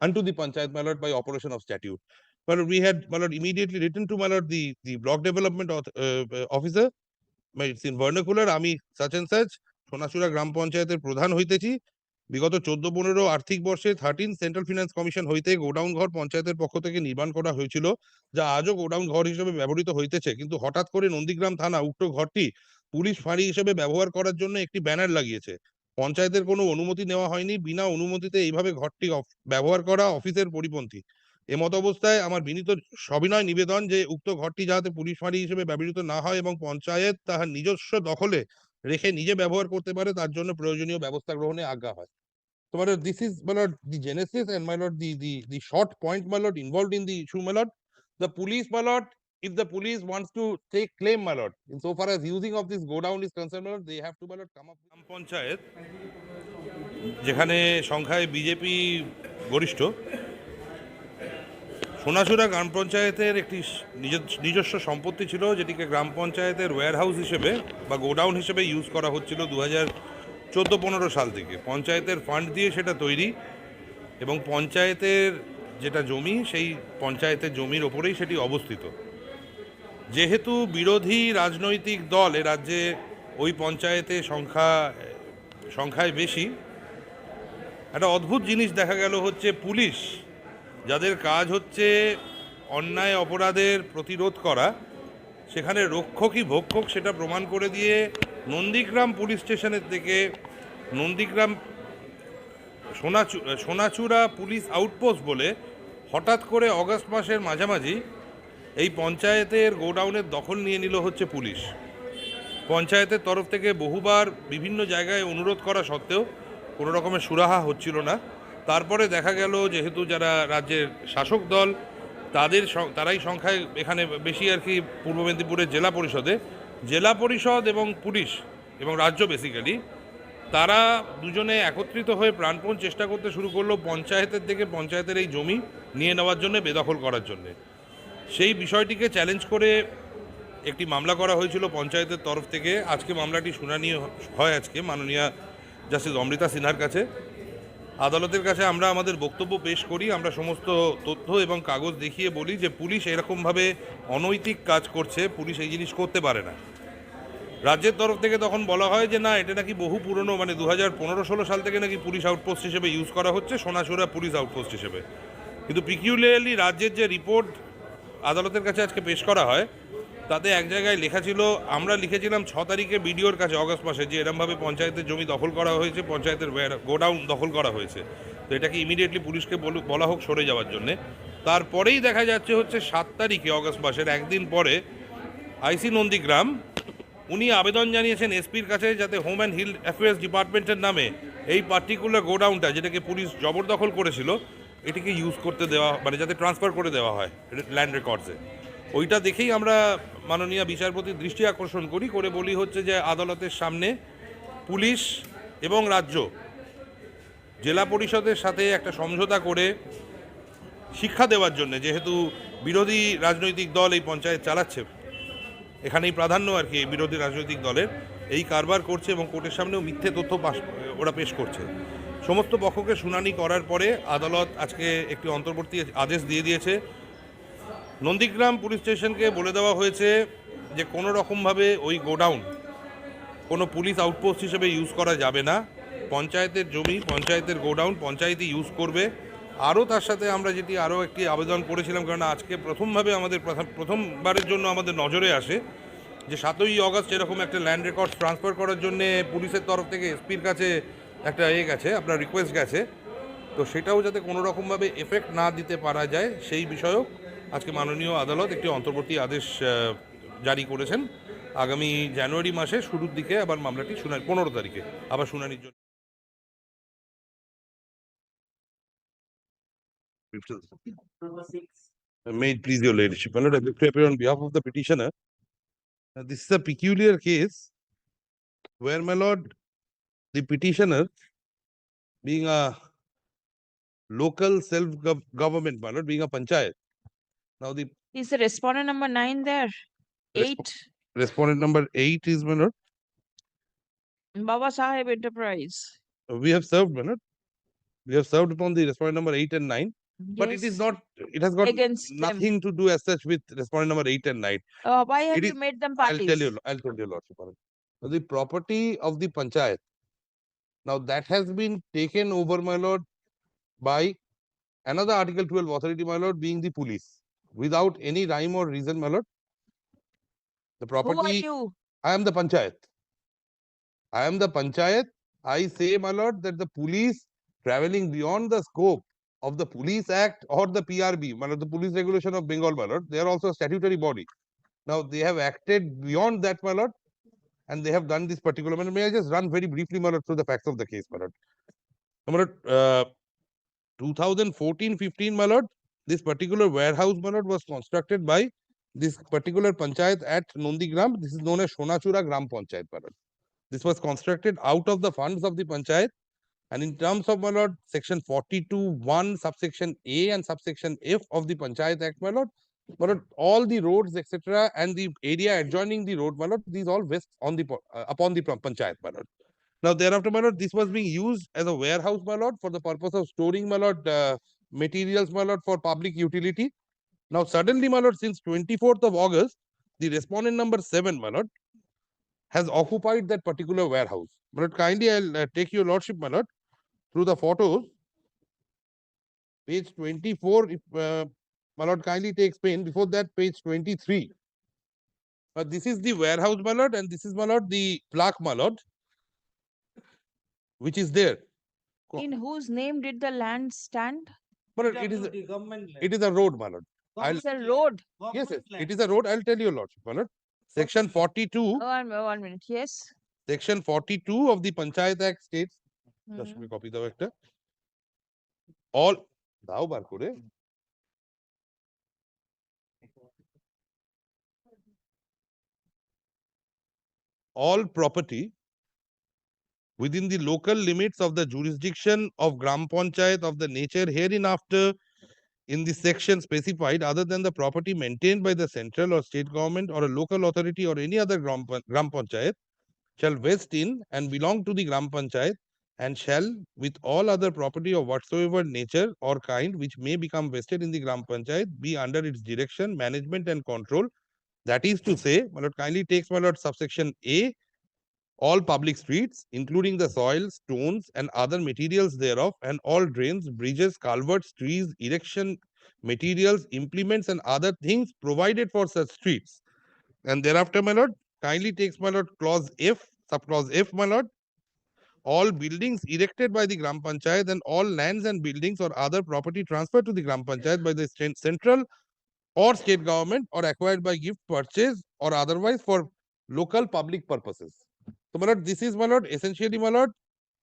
unto the panchayat, my lord, by operation of statute. My lord, we had, my lord, immediately written to, my lord, the block development officer, it's in vernacular, আমি such and such Sonachura গ্রাম পঞ্চায়েতের প্রধান হইতেছি। বিগত 14-15 আর্থিক বর্ষে 13 central finance commission হইতে godown ঘর পঞ্চায়েতের পক্ষ থেকে নির্মাণ করা হয়েছিল, যা আজও গোডাউন ঘর হিসেবে ব্যবহৃত হইতেছে। কিন্তু হঠাৎ করে নন্দীগ্রাম থানা উক্ত ঘরটি পুলিশ ফাঁড়ি হিসেবে ব্যবহার করার জন্য একটি ব্যানার লাগিয়েছে। পঞ্চায়েতের কোনো অনুমতি নেওয়া হয়নি। বিনা অনুমতিতে এইভাবে ঘরটি ব্যবহার করা অফিসের পরিপন্থী। এমত অবস্থায় আমার বিনীত সবিনয় নিবেদন যে উক্ত ঘরটি যাতে পুলিশ ফাঁড়ি হিসেবে ব্যবহৃত না হয় এবং পঞ্চায়েত তাহার নিজস্ব দখলে রেখে নিজে ব্যবহার করতে পারে, তার জন্য প্রয়োজনীয় ব্যবস্থা গ্রহণে আজ্ঞা হয়। So, my lord, this is, my lord, the genesis and, my lord, the short point, my lord, involved in the issue, my lord. The police, my lord, if the police wants to take claim, my lord, insofar as using of this go down is concerned, my lord, they have to, my lord, come up with panchayat, যেখানে সংখ্যায় BJP গরিষ্ঠ। Sonachura গ্রাম পঞ্চায়েতের একটি নিজস্ব সম্পত্তি ছিল, যেটিকে গ্রাম পঞ্চায়েতের wire house হিসেবে বা গোডাউন হিসেবে ইউজ করা হচ্ছিল 2014-15 সাল থেকে। পঞ্চায়েতের ফান্ড দিয়ে সেটা তৈরি এবং পঞ্চায়েতের যেটা জমি, সেই পঞ্চায়েতের জমির ওপরেই সেটি অবস্থিত। যেহেতু বিরোধী রাজনৈতিক দল এ রাজ্যে ওই পঞ্চায়েতে সংখ্যায় বেশি, একটা অদ্ভুত জিনিস দেখা গেল হচ্ছে পুলিশ, যাদের কাজ হচ্ছে অন্যায় অপরাধের প্রতিরোধ করা, সেখানে রক্ষকই ভক্ষক সেটা প্রমাণ করে দিয়ে নন্দীগ্রাম পুলিশ স্টেশনের থেকে নন্দীগ্রাম সোনাচূড়া পুলিশ আউটপোস্ট বলে হঠাৎ করে অগস্ট মাসের মাঝামাঝি এই পঞ্চায়েতের গোডাউনের দখল নিয়ে নিল হচ্ছে পুলিশ। পঞ্চায়েতের তরফ থেকে বহুবার বিভিন্ন জায়গায় অনুরোধ করা সত্ত্বেও কোনো রকমের সুরাহা হচ্ছিল না। তারপরে দেখা গেল যেহেতু যারা রাজ্যের শাসক দল তারাই সংখ্যায় এখানে বেশি আর কি, পূর্ব মেদিনীপুরের জেলা পরিষদ এবং পুলিশ এবং রাজ্য বেসিক্যালি তারা দুজনে একত্রিত হয়ে প্রাণপণ চেষ্টা করতে শুরু করলো পঞ্চায়েতের থেকে পঞ্চায়েতের এই জমি নিয়ে নেওয়ার জন্য, বেদখল করার জন্য। সেই বিষয়টিকে চ্যালেঞ্জ করে একটি মামলা করা হয়েছিল পঞ্চায়েতের তরফ থেকে। আজকে মামলাটি শুনানি হয় আজকে মাননীয়া জাস্টিস অমৃতা সিনহার কাছে। আদালতের কাছে আমরা আমাদের বক্তব্য পেশ করি। আমরা সমস্ত তথ্য এবং কাগজ দেখিয়ে বলি যে পুলিশ এরকমভাবে অনৈতিক কাজ করছে, পুলিশ এই জিনিস করতে পারে না। রাজ্যের তরফ থেকে তখন বলা হয় যে না, এটা নাকি বহু পুরনো, মানে 2015-16 সাল থেকে নাকি পুলিশ আউটপোস্ট হিসেবে ইউজ করা হচ্ছে, সোনাচূড়া পুলিশ আউটপোস্ট হিসেবে। কিন্তু পিকিউলিয়ারলি রাজ্যের যে রিপোর্ট আদালতের কাছে আজকে পেশ করা হয়, তাতে এক জায়গায় লেখা ছিল, আমরা লিখেছিলাম 6 তারিখে বিডিওর কাছে অগস্ট মাসে, যে এরমভাবে পঞ্চায়েতের জমি দখল করা হয়েছে, পঞ্চায়েতের গোডাউন দখল করা হয়েছে, তো এটাকে ইমিডিয়েটলি পুলিশকে বলা হোক সরে যাওয়ার জন্যে। তারপরেই দেখা যাচ্ছে হচ্ছে 7 তারিখে অগস্ট মাসের একদিন পরে আইসি নন্দীগ্রাম উনি আবেদন জানিয়েছেন এসপির কাছে, যাতে হোম অ্যান্ড হিল অ্যাফেয়ার্স ডিপার্টমেন্টের নামে এই পার্টিকুলার গোডাউনটা, যেটাকে পুলিশ জবরদখল করেছিল, এটিকে ইউজ করতে দেওয়া, মানে যাতে ট্রান্সফার করে দেওয়া হয় ল্যান্ড রেকর্ডসে। ওইটা দেখেই আমরা মাননীয় বিচারপতির দৃষ্টি আকর্ষণ করে বলি হচ্ছে যে আদালতের সামনে পুলিশ এবং রাজ্য জেলা পরিষদের সাথে একটা সমঝোতা করে শিক্ষা দেওয়ার জন্য, যেহেতু বিরোধী রাজনৈতিক দল এই পঞ্চায়েত চালাচ্ছে, এখানেই প্রাধান্য আর কি বিরোধী রাজনৈতিক দলের, এই কারবার করছে এবং কোর্টের সামনেও মিথ্যে তথ্য ওরা পেশ করছে। সমস্ত পক্ষকে শুনানি করার পরে আদালত আজকে একটি অন্তর্বর্তী আদেশ দিয়ে দিয়েছে। নন্দীগ্রাম পুলিশ স্টেশনকে বলে দেওয়া হয়েছে যে কোনো রকমভাবে ওই গোডাউন কোনো পুলিশ আউটপোস্ট হিসেবে ইউজ করা যাবে না। পঞ্চায়েতের জমি, পঞ্চায়েতের গোডাউন পঞ্চায়েতই ইউজ করবে। আরও তার সাথে আমরা যেটি আরও একটি আবেদন করেছিলাম, কারণ আজকে প্রথমবারের জন্য আমাদের নজরে আসে যে 7ই অগস্ট এরকম একটা ল্যান্ড রেকর্ডস ট্রান্সফার করার জন্যে পুলিশের তরফ থেকে এসপির কাছে একটা গেছে, আপনার রিকোয়েস্ট গেছে, তো সেটাও যাতে কোনো রকমভাবে এফেক্ট না দিতে পারা যায় সেই বিষয়েও আজকে মাননীয় আদালত একটি অন্তর্বর্তী আদেশ জারি করেছেন। আগামী জানুয়ারি মাসে শুরুর দিকে আবার মামলাটি 15 তারিখে আবার শুনানির জন্য। May it please your ladyship, my lord, I wish to appear on behalf of the petitioner. This is a peculiar case where, my lord, the petitioner, being a local self-government, my lord, being a panchayat. Now the is the respondent number 9 there? 8. Respondent number 8 is, my lord. Baba Saheb Enterprise. We have served, my lord. We have served upon the respondent number 8 and 9. But it is Yes. not, it has got Against them. nothing to do as such with respondent number 8 and 9. Why have It you is- made them I'll parties? tell you, Lordship. The property of the panchayat, now that has been taken over, my lord, by another Article 12 authority, my lord, being the police, without any rhyme or reason, my lord. The Who are property, you? I am the panchayat. I am the panchayat. I say, my lord, that the police traveling beyond the scope of the Police Act or the PRB, my lord, the Police Regulation of Bengal, my lord, they are also a statutory body. Now they have acted beyond that, my lord, and they have done this particular. May I just run very briefly, my lord, through the facts of the case, my lord. My lord, 2014-15, my lord, this particular warehouse, my lord, was constructed by this particular panchayat at Nandigram. This is known as Sonachura Gram Panchayat, my lord. This was constructed out of the funds of the panchayat. And in terms of, my lord, section 42(1), subsection A and subsection F of the Panchayat Act, my lord, all the roads, etc., and the area adjoining the road, my lord, these all vest on the upon the panchayat, my lord. Now, thereafter, my lord, this was being used as a warehouse, my lord, for the purpose of storing, my lord, materials, my lord, for public utility. Now, suddenly, my lord, since 24th of August, the respondent number 7, my lord, has occupied that particular warehouse. My lord, kindly, I'll take your lordship, my lord, through the photos. Page 24, if my lord kindly takes pen, before that, page 23. This is the warehouse, my lord, and this is, my lord, the plaque, my lord, which is there. In whose name did the land stand? My lord, it is a road, my lord. It's a road. Yes, it is a road. I'll tell you, lordship, my lord. Section 42, One minute. Yes. section 42 of the Panchayat Act states, just Hmm. copy the vector. All, দাও বার করে। All property within the local limits of the jurisdiction of Gram Panchayat of the nature hereinafter in the section specified, other than the property maintained by the central or state government or a local authority or any other Gram Panchayat, shall vest in and belong to the Gram Panchayat, and shall, with all other property of whatsoever nature or kind which may become vested in the Gram Panchayat, be under its direction, management and control. That is to say, my lord, kindly takes, my lord, subsection A, all public streets, including the soil, stones, and other materials thereof, and all drains, bridges, culverts, trees, erection materials, implements, and other things provided for such streets. And thereafter, my lord, kindly takes, my lord, clause F, subclause F, my lord, all buildings erected by the Gram Panchayat and all lands and buildings or other property transferred to the Gram Panchayat by the central or state government or acquired by gift, purchase, or otherwise for local public purposes. So, my lord, this is, my lord, essentially, my lord,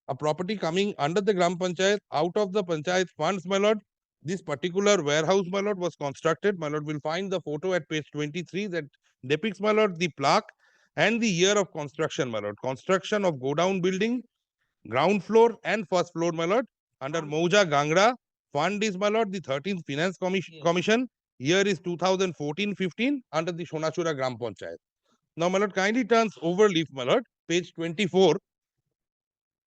a property coming under the Gram Panchayat, out of the Panchayat funds, my lord. This particular warehouse, my lord, was constructed. My lord will find the photo at page 23 that depicts, my lord, the plaque and the year of construction, my lord. Construction of godown building, ground floor and first floor, my lord, under Mauja Gangra. Fund is, my lord, the 13th Finance Commission. Year is 2014-15 under the Sonachura Gram Panchayat. Now, my lord, kindly turns over leaf, my lord, page 24.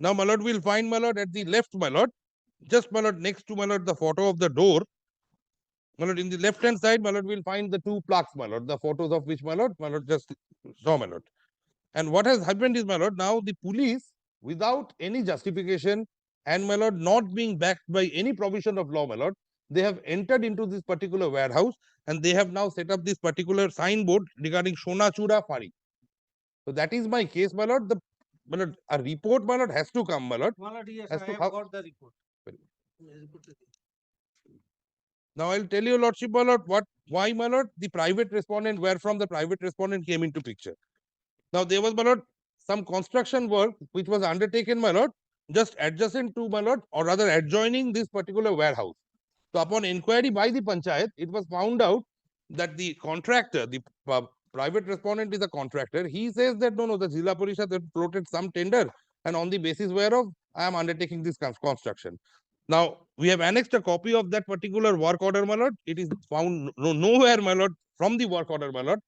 Now, my lord will find, my lord, at the left, my lord, just, my lord, next to, my lord, the photo of the door. My lord, in the left hand side, my lord, will find the two plaques, my lord, the photos of which, my lord, just saw, my lord. And what has happened is, my lord, now the police, without any justification and, my lord, not being backed by any provision of law, my lord, they have entered into this particular warehouse and they have now set up this particular signboard regarding Sonachura Fari. So that is my case, my lord. My lord, a report, my lord, has to come, my lord. My lord, yes, Has I to have come. got the report. Now I'll tell you, lordship, my lord, why, my lord, the private respondent, where from the private respondent came into picture. Now there was, my lord, some construction work which was undertaken, my lord, just adjacent to, my lord, or rather adjoining this particular warehouse. So upon inquiry by the panchayat, it was found out that the contractor, the private respondent is a contractor. He says that no, the Zilla Parishad had floated some tender, and on the basis whereof I am undertaking this construction. Now we have annexed a copy of that particular work order, my lord. It is found nowhere, my lord, from the work order, my lord,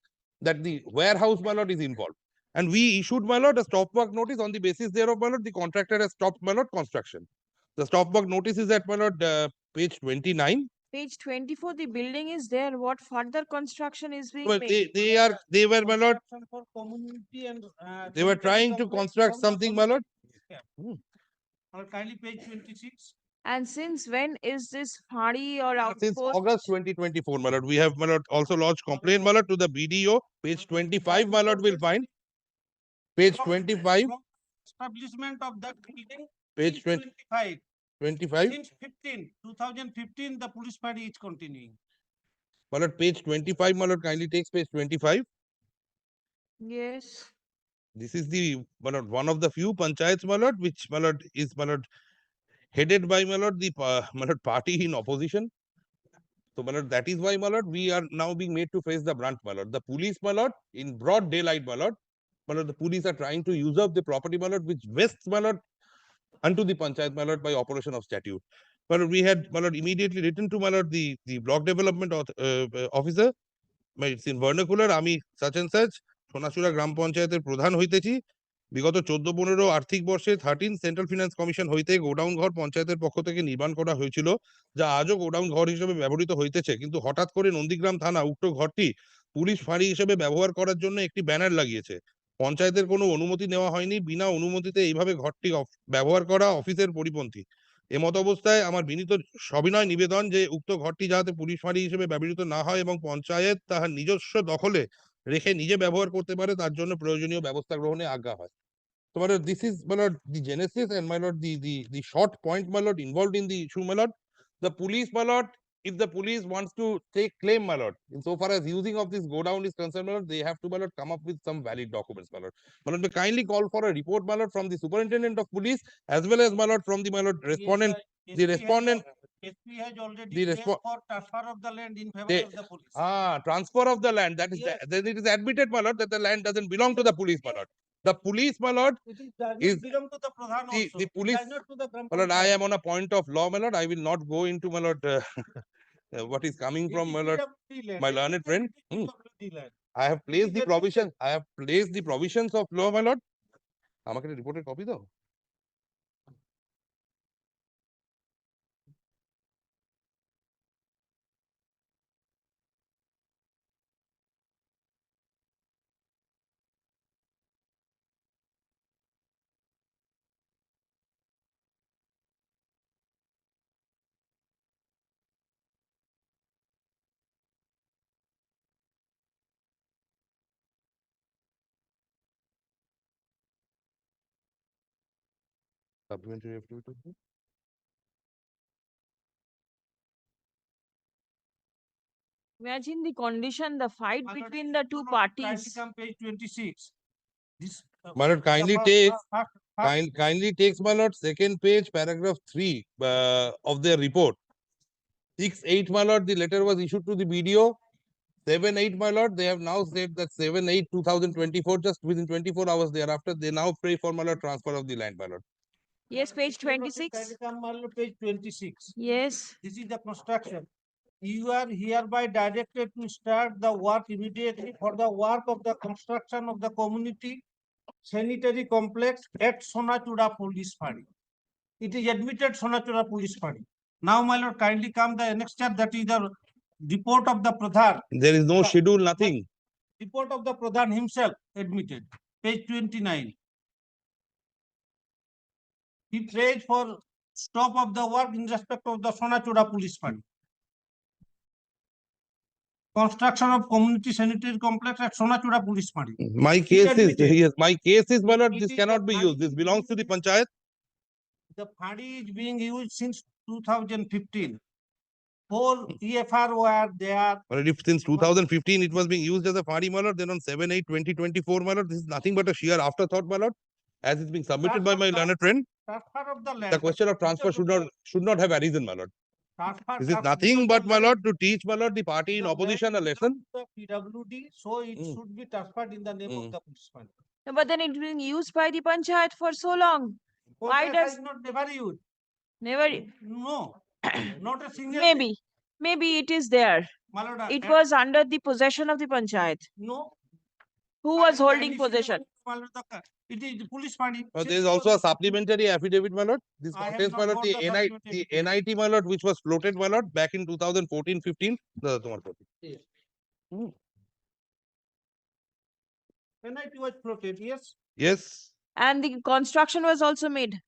that the warehouse, my lord, is involved. And we issued, my lord, a stop work notice on the basis thereof, my lord, the contractor has stopped, my lord, construction. The stop work notice is at, my lord, page 29. Page 24, the building is there. What further construction is being Well, made? they were, my lord, Construction for community and, they were sanitary trying to complex construct from the something, my lord. Yeah. Hmm. Kindly page 26. And since when is this Phadi or Since outpost? August 2024, my lord. We have, my lord, also lodged complaint, my lord, to the BDO. Page 25, my lord, will find. Page 25, From establishment of that building. page since 25. 25. Since 2015, the police party is continuing. My lord, page 25, my lord, kindly takes page 25. Yes. This is the, my lord, one of the few panchayats, my lord, which, my lord, is, my lord, headed by, my lord, the my lord, party in opposition. So, my lord, that is why, my lord, we are now being made to face the brunt, my lord. The police, my lord, in broad daylight, my lord, the police are trying to usurp the property, my lord, which vests, my lord, unto the panchayat, my lord, by operation of statute. My lord, we had, my lord, immediately written to, my lord, the block development officer. It's in vernacular, আমি such and such Sonachura গ্রাম পঞ্চায়েতের প্রধান হইতেছি। বিগত 14-15 আর্থিক বর্ষে 13 central finance commission হইতে godown ঘর পঞ্চায়েতের পক্ষ থেকে নির্মাণ করা হয়েছিল, যা আজও গোডাউন ঘর হিসেবে ব্যবহৃত হইতেছে। কিন্তু হঠাৎ করে নন্দীগ্রাম থানা উক্ত ঘরটি পুলিশ ফাঁড়ি হিসেবে ব্যবহার করার জন্য একটি ব্যানার লাগিয়েছে। পঞ্চায়েতের কোনো অনুমতি নেওয়া হয়নি। বিনা অনুমতিতে এইভাবে ঘরটি ব্যবহার করা অফিসের পরিপন্থী। এমত অবস্থায় আমার বিনীত সবিনয় নিবেদন যে উক্ত ঘরটি যাতে পুলিশ ফাঁড়ি হিসেবে ব্যবহৃত না হয় এবং পঞ্চায়েত তাহার নিজস্ব দখলে রেখে নিজে ব্যবহার করতে পারে, তার জন্য প্রয়োজনীয় ব্যবস্থা গ্রহণে আজ্ঞা হয়। So, my lord, this is, my lord, the genesis and, my lord, the short point, my lord, involved in the issue, my lord. The police, my lord, if the police wants to take claim, my lord, insofar as using of this go down is concerned, my lord, they have to, my lord, come up with some valid documents, my lord. My lord, we kindly call for a report, my lord, from the superintendent of police as well as, my lord, from the, my lord, respondent. The respondent, SP has already the claimed respo- for transfer of the land in favor they- of the police. transfer of the land, that is, Yes. then it is admitted, my lord, that the land doesn't belong to the police, my lord. The police, my lord, It is does is- not belong to the Pradhan the also. It police, does not to the Gram my lord, I Panchayat. am on a point of law, my lord. I will not go into, my lord, what is coming from, my lord, PWD land. my It learned is friend. PWD land. I have placed the is provision. I have placed the provisions of law, my lord. আমাকে রিপোর্টের copy দাও। Supplementary affidavit. Imagine the condition, the fight My lord, between the two kindly parties. come page 26. This. My lord, kindly takes, kindly takes, my lord, second page, paragraph 3 of their report. 6-8, my lord, the letter was issued to the BDO. 7-8, my lord, they have now said that 7-8-2024, just within 24 hours thereafter, they now pray for, my lord, transfer of the land, my lord. Yes, page 26. Kindly come, my lord, page 26. Yes. This is the construction. You are hereby directed to start the work immediately for the work of the construction of the community sanitary complex at Sonachura Police Party. It is admitted Sonachura Police Party. Now, my lord, kindly come the annexure, that is the report of the Pradhan. There is no schedule, nothing. Report of the Pradhan himself admitted, page 29. He prays for stop of the work in respect of the Sonachura Police Party. Construction of community sanitary complex at Sonachura Police Party. My case is, admitted. yes, my case is, my lord, It this is cannot the be money used. This belongs to the panchayat. The Phadi is being used since 2015. 4 EFR were there. But if since 2015 it was being used as a Phadi, my lord, then on 7-8-2024, my lord, this is nothing but a sheer afterthought, my lord, as it's being submitted by my learned friend. Transfer of the land. The question of transfer should not have arisen, my lord. Transfer This is of nothing the but, my land- lord, to teach, my lord, the party in the opposition a land lesson. belongs to the PWD, so it Mm. should be transferred in the name of the policeman. No, but then it's being used by the panchayat for so long. Why Panchayat does has not never used. never? No, not a single. Maybe it is there. My lord, It was under the possession of the panchayat. no. Who was Kindly holding see the possession? my lord, it is the police money. But there is also a supplementary affidavit, my lord. This I have contains, not my lord, got the the supplementary NIT, my lord, which was floated, my lord, back in 2014-15. No, tomorrow. Yes. NIT was floated, yes. Yes. And the construction was also made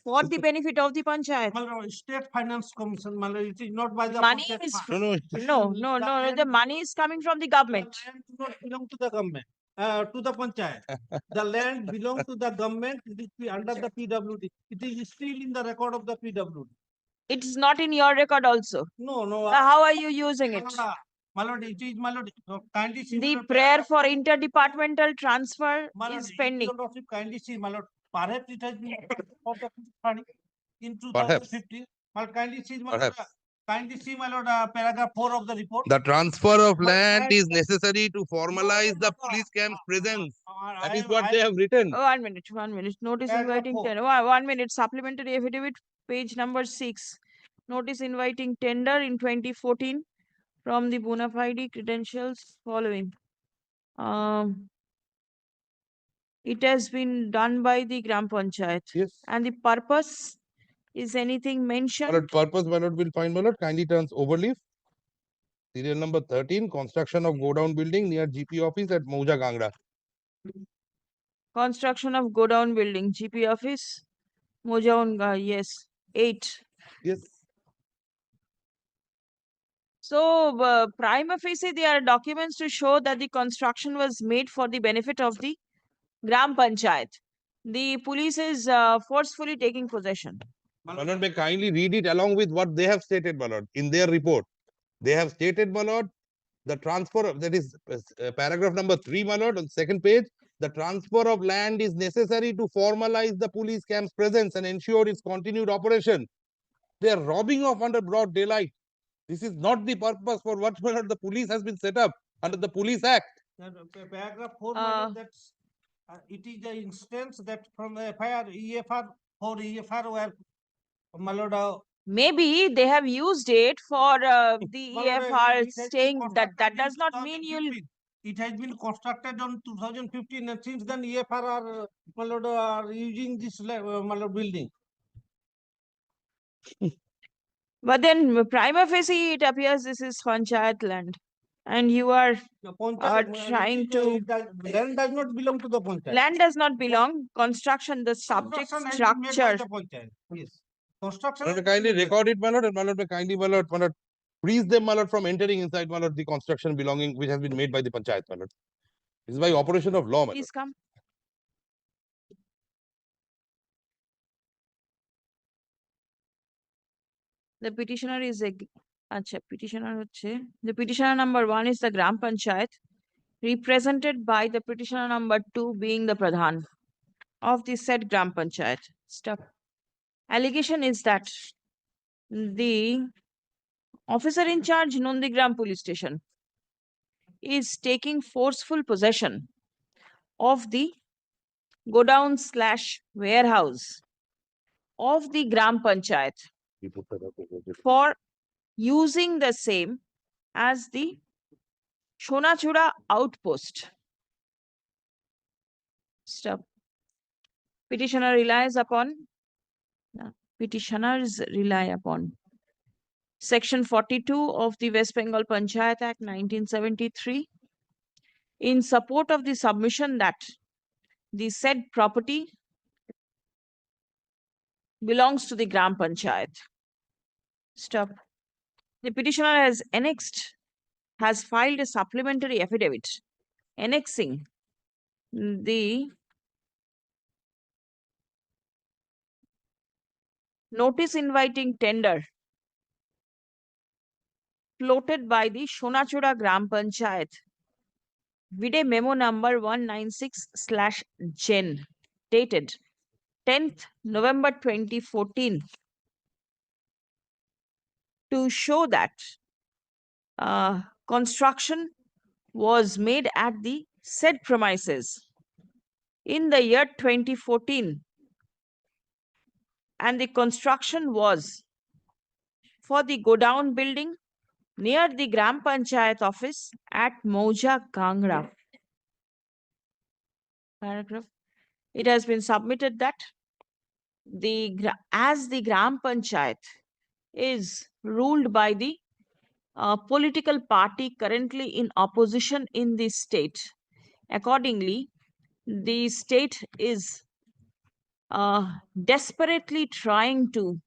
for the benefit of the panchayat. My lord, State Finance Commission, my lord, it is not by the Money Panchayat is fund. No, no. The money is coming from the government. The land do not belong to the government, to the panchayat. The land belong to the government, it is under the PWD. It is still in the record of the PWD. It is not in your record also. No, no. How are you using it? My lord, it is, my lord, kindly see. my The lord, prayer for interdepartmental transfer my lord, is pending. your lordship, kindly see, my lord, perhaps it has been for the money in Perhaps. 2015. My lord, kindly see, my lord, Perhaps. kindly see, my lord, paragraph 4 of the report. The transfer of But land I- is necessary to formalize the police camp's presence. That is what they have written. Oh, 1 minute, 1 minute. Notice Paragraph inviting 4. tender. 1 minute. Supplementary affidavit, page number 6. Notice inviting tender in 2014 from the bona fide credentials following. It has been done by the Gram Panchayat. Yes. And the purpose is anything My mentioned? lord, purpose, my lord, will find, my lord, kindly turns overleaf. Serial number 13, construction of godown building near GP office at Mauja Gangra. Construction of godown building, GP office, Mojaunga, yes. 8. Yes. So, prima facie, there are documents to show that the construction was made for the benefit of the Gram Panchayat. The police is forcefully taking possession. My lord, may kindly read it along with what they have stated, my lord, in their report. They have stated, my lord, the transfer of, that is paragraph number 3, my lord, on second page. The transfer of land is necessary to formalize the police camp's presence and ensure its continued operation. They are robbing off under broad daylight. This is not the purpose for what, my lord, the police has been set up under the Police Act. Paragraph 4, my lord, that's, it is the instance that from the FIR, EFR, for EFR were, my lord, Maybe they have used it for the my lord, EFR it has been saying that constructed in does not mean you'll 2015. It has been constructed on 2015 and since then EFR are, my lord, are using this, my lord, building. But then prima facie it appears this is panchayat land and you are The Panchayat, trying to land does not belong to the Panchayat. land does not belong construction the subject Construction has been made by structure the Panchayat. Yes. Construction. My lord, has may kindly been made by- record it, my lord, and my lord, may kindly, my lord, freeze them, my lord, from entering inside, my lord, the construction belonging, which has been made by the Panchayat, my lord. This is by operation of law, my lord. please come. The petitioner is a petitioner the petitioner number 1 is the Gram Panchayat represented by the petitioner number 2 being the Pradhan of the said Gram Panchayat. Stop. Allegation is that the officer in charge Nandigram police station is taking forceful possession of the godown / warehouse of the Gram Panchayat for using the same as the Sonachura outpost. Stop. Petitioners rely upon Section 42 of the West Bengal Panchayat Act 1973 in support of the submission that the said property belongs to the Gram Panchayat. Stop. The petitioner has filed a supplementary affidavit annexing the notice inviting tender floated by the Sonachura Gram Panchayat Vide memo number 196/Gen dated 10th November 2014 to show that construction was made at the said premises in the year 2014 and the construction was for the godown building near the Gram Panchayat office at Mauja Gangra. Paragraph. It has been submitted that as the Gram Panchayat is ruled by the political party currently in opposition in the state, accordingly, the state is desperately trying to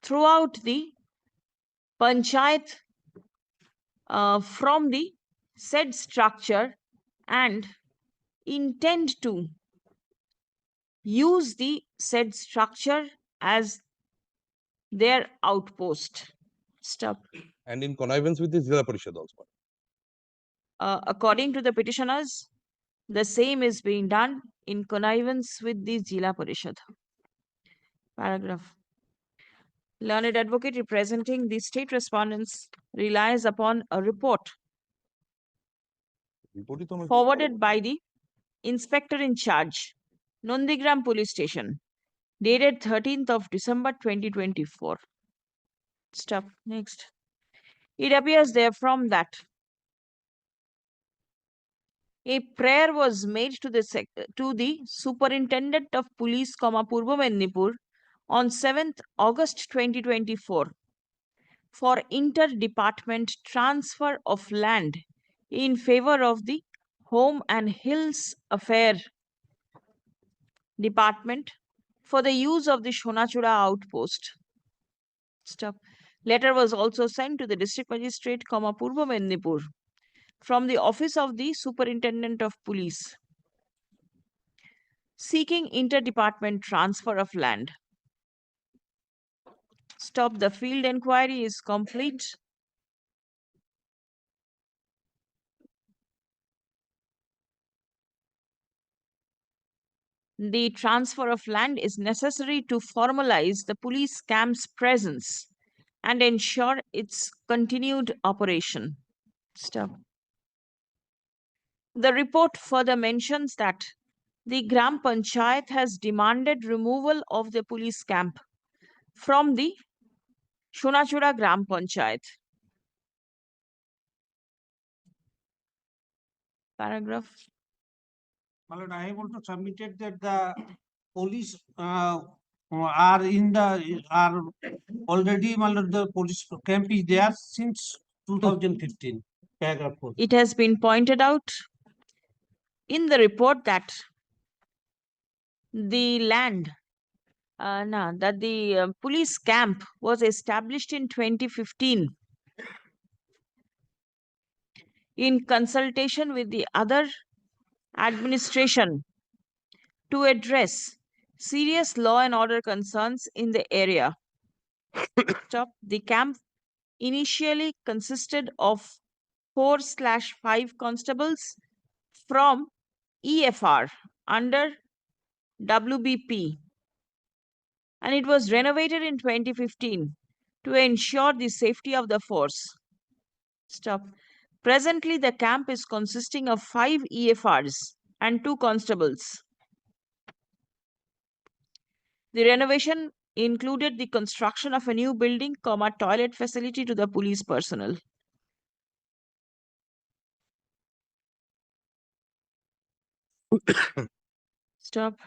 throw out the panchayat from the said structure and intend to use the said structure as their outpost. Stop. And in connivance with the Zilla Parishad also. According to the petitioners, the same is being done in connivance with the Jila Parishad. Paragraph. Learned advocate representing the state respondents relies upon a report forwarded by the inspector in charge, Nandigram police station, dated 13th of December 2024. Stop. Next. It appears therefrom that a prayer was made to the superintendent of police, Purva Mednipur, on 7th August 2024 for inter-department transfer of land in favor of the Home and Hills Affair Department for the use of the Sonachura outpost. Stop. Letter was also sent to the district magistrate, Purva Mednipur, from the office of the superintendent of police, seeking inter-department transfer of land. Stop. The field inquiry is complete. The transfer of land is necessary to formalize the police camp's presence and ensure its continued operation. Stop. The report further mentions that the Gram Panchayat has demanded removal of the police camp from the Sonachura Gram Panchayat. Paragraph. My lord, I have also submitted that the police are already, my lord, the police camp is there since 2015. Paragraph 4. It has been pointed out in the report that the land, that the police camp was established in 2015 in consultation with the other administration to address serious law and order concerns in the area. Stop. The camp initially consisted of 4/5 constables from EFR under WBP, and it was renovated in 2015 to ensure the safety of the force. Stop. Presently, the camp is consisting of 5 EFRs and 2 constables. The renovation included the construction of a new building, toilet facility to the police personnel. Stop.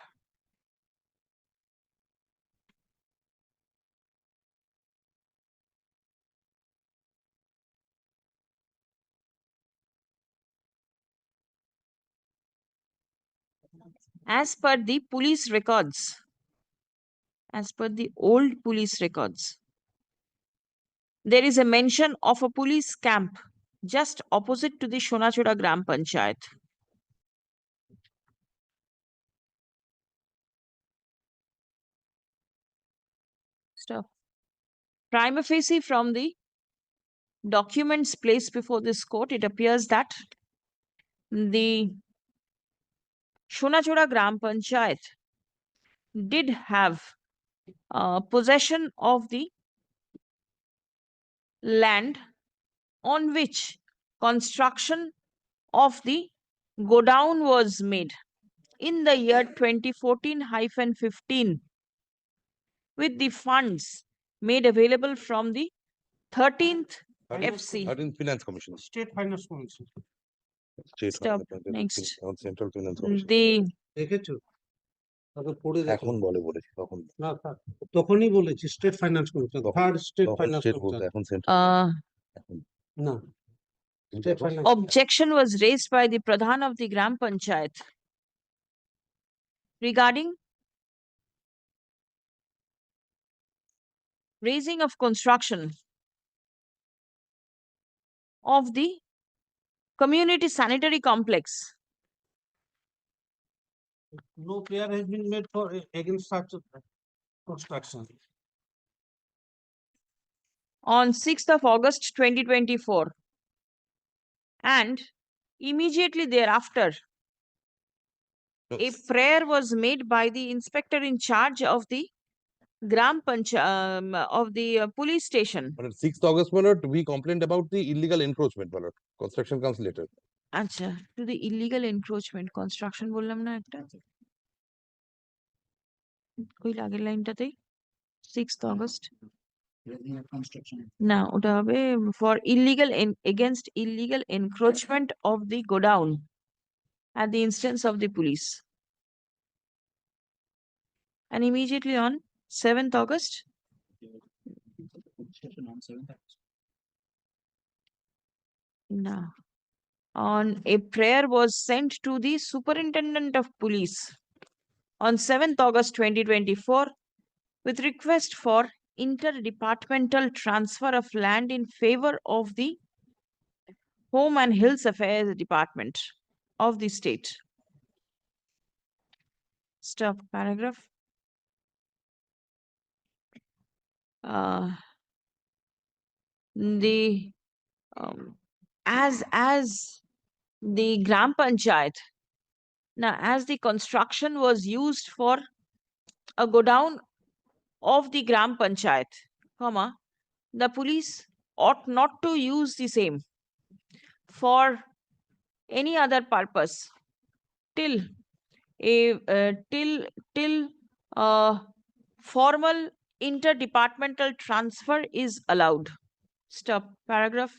As per the police records, as per the old police records, there is a mention of a police camp just opposite to the Sonachura Gram Panchayat. Stop. Prima facie, from the documents placed before this court, it appears that the Sonachura Gram Panchayat did have possession of the land on which construction of the godown was made in the year 2014-15 with the funds made available from the 13th FC. 13th Finance Commission. State Finance Commission. State Stop. Finance- Next. Central Finance Commission. The দেখেছো? তাকে পড়ে দেখো। এখন বলেছি তখন না তখনই বলেছি স্টেট ফাইন্যান্স কমিশন, তখন- থার্ড স্টেট তখন ফাইন্যান্স স্টেট কমিশন। বলতো এখন সেন্ট্রাল এখন না, তুমি স্টেট দেখো। Finance. Objection was raised by the Pradhan of the Gram Panchayat regarding raising of construction of the community sanitary complex No prayer has been made for against such construction. on 6th of August 2024 and immediately thereafter a prayer was made by the inspector in charge of the of the police station. But 6th August, my lord, we complained about the illegal encroachment, my lord. Construction comes later. আচ্ছা, to the illegal encroachment construction বললাম না একটা, ওই আগের লাইনটাতেই 6th August না, ওটা হবে for illegal against illegal encroachment of the godown at the instance of the police. And immediately on 7th August, no, on a prayer was sent to the superintendent of police on 7th August 2024 with request for interdepartmental transfer of land in favor of the Home and Hills Affairs Department of the state. Stop paragraph. The as the Gram Panchayat, now as the construction was used for a godown of the Gram Panchayat, comma, the police ought not to use the same for any other purpose till formal interdepartmental transfer is allowed. Stop paragraph.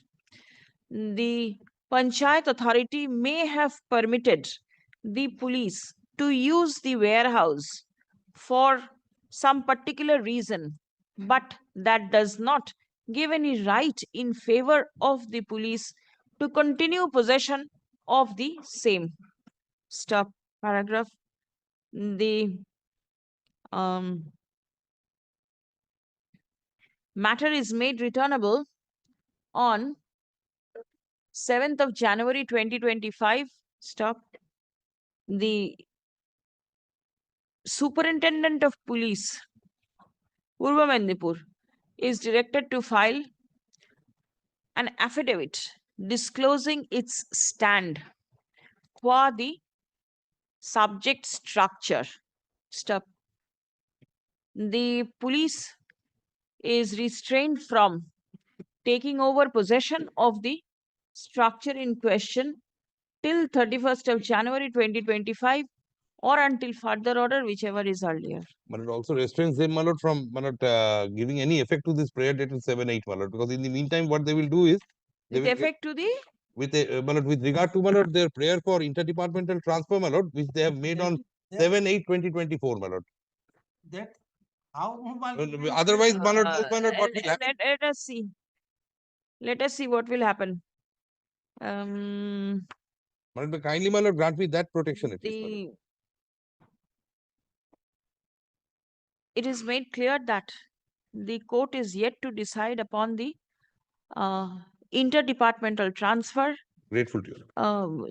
The Panchayat authority may have permitted the police to use the warehouse for some particular reason, but that does not give any right in favor of the police to continue possession of the same. Stop paragraph. The matter is made returnable on 7th of January 2025. Stop. The Superintendent of Police, Purva Mendipur, is directed to file an affidavit disclosing its stand qua the subject structure. Stop. The police is restrained from taking over possession of the structure in question till 31st of January 2025 or until further order, whichever is earlier. But it also restrains them, my lord, from my lord, giving any effect to this prayer dated 7/8, my lord, because in the meantime, what they will do is they With will effect to the with a my lord, with regard to my lord, their prayer for interdepartmental transfer, my lord, which they have made on 7/8/2024, my lord. That how Otherwise, my lord, my lord, what will happen? let us see. Let us see what will happen. My lord, kindly, my lord, grant me that protection at least, my lord. It is made clear that the court is yet to decide upon the interdepartmental transfer Grateful to you.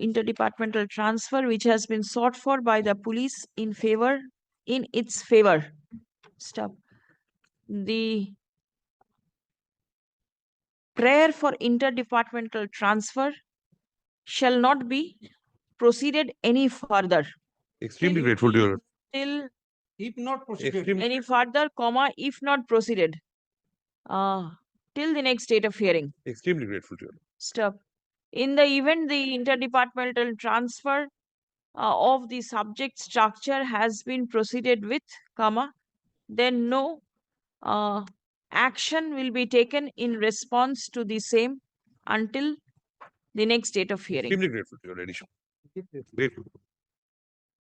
interdepartmental transfer which has been sought for by the police in its favor. Stop. The prayer for interdepartmental transfer shall not be proceeded any further Extremely grateful to you. till if not proceeded? Extremely any further, comma, if not proceeded till the next date of hearing. Extremely grateful to you. Stop. In the event the interdepartmental transfer of the subject structure has been proceeded with, comma, then no action will be taken in response to the same until the next date of hearing. Extremely grateful to your ladyship. Grateful.